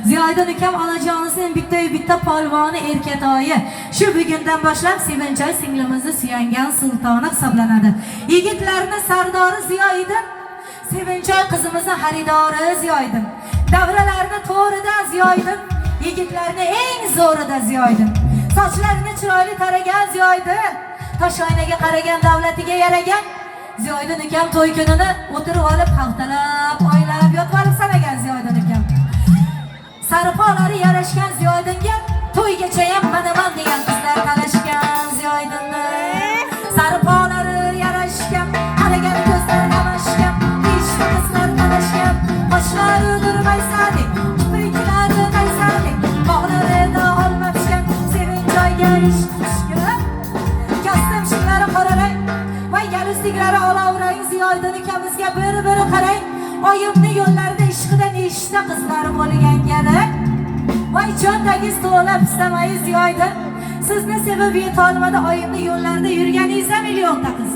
Ziyoidin ukam onajonisining bitta polvoni erkatoyi. Shu bugundan boshlab Sevinchoy singlimizni suyangan sultoni hisoblanadi. Yigitlarning sardori Ziyoidin, Sevinchoy qizimizni xaridori Ziyoidin. Davralarni to'rida Ziyoidin, yigitlarni eng zo'rida Ziyoidin. Sochlarini chiroyli taragan Ziyoidin, toshoynaga qaragan davlatiga yaragan Ziyoidin ukam to'y kunini o'tirib olib haftalab, oylab yotib olib sanagan Ziyoidin ukam. Sarpolari yarashgan Ziyoidinga to'ygacha ham manaman degan qizlar talashgan Ziyoidinni. Sarpolari yarashgan, qaragan ko'zlar qamashgan, ishli qizlar talashgan, qoshlari durmaysadik, kipriklari maysadik, bog'larida olmashgan Sevinchoyga ishqishgan. Kastim shimlari qorarang, voy galusliklari olavrang Ziyoidin ukamizga bir-biri qarang. Oyimni yo'llarida ishqidan eshitda qizlar bo'lgan kerak. Voy jondagiz to'lab istamay Ziyoidin, sizni sevib yeta olmadi, oyimni yo'llarida yurganingiz millionta qiz.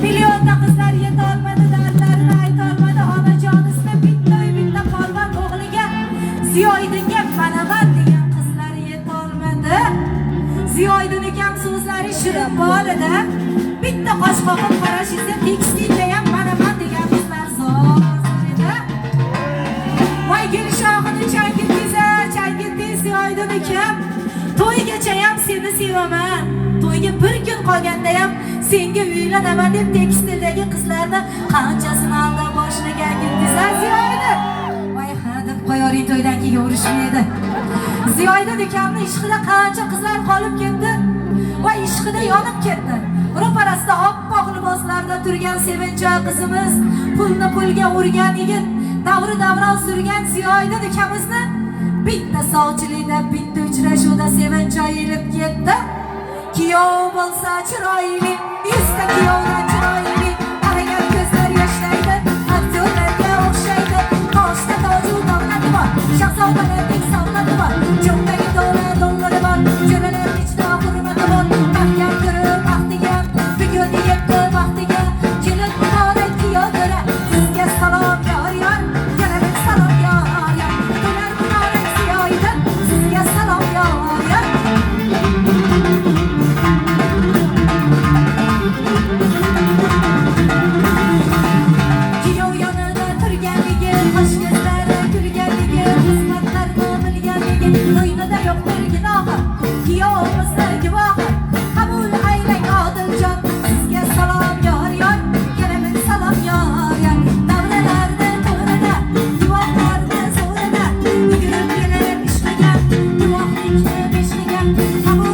Millionta qizlar yeta olmadi, dardlarini ayta olmadi, onajonisini bitta polvon o'g'liga Ziyoidinga manaman degan qizlar yeta olmadi. Ziyoidin ukam so'zlari shirin bo'ladi. Bitta qosh qoqib qarashingizda tekstilda ham manaman degan qizlar zo'r edi. Voy Gulshohini changitdingiz Ziyoidin ukam. To'ygacha ham seni sevaman. To'yga bir kun qolganda ham senga uylanaman deb tekstildagi qizlarni qanchasini aldab boshlagan gitdizlar Ziyoidin. Voy ha deb qo'yoring, to'ydan keyin urishmaydi. Ziyoidin ukamning ishqida qancha qizlar qolib ketdi. Voy ishqida yonib ketdi. Ro'parasida oppoq liboslarda turgan Sevinchoy qizimiz, pulni pulga urgan yigit, davron surgan Ziyoidin ukamizni bitta sovchilikda, bitta uchrashuvda Sevinchoy yilib ketdi. Kuyov bo'lsa chiroyli, yuzta kuyovdan chiroyli, qaragan ko'zlar yoshlaydi, aktyorlarga o'xshaydi, qoshda toju davlati bor, shahzodalardek savlati bor, jo'mdagi dollari bor, jo'ralar ichida hurmati bor, mahkam turib baxtiga, bugun yetdi baxtiga, kelin muborak kuyovlari, sizga salom yor, yana bir salom yor, to'lar muborak Ziyoidin, sizga salom yor. Kuyov yonida turganligi, qosh ko'zlari kulganligi, xizmatlarni bilganligi, bo'ynida yo'qdir gunohi, kuyovimizdir guvohi. Qabul aylang Odiljon, sizga salom yor, yana bir salom yor. Davralarni to'rida, guvohlarni zo'rida, yugurib kelib ishlagan, guvohlikni beshlagan, qabul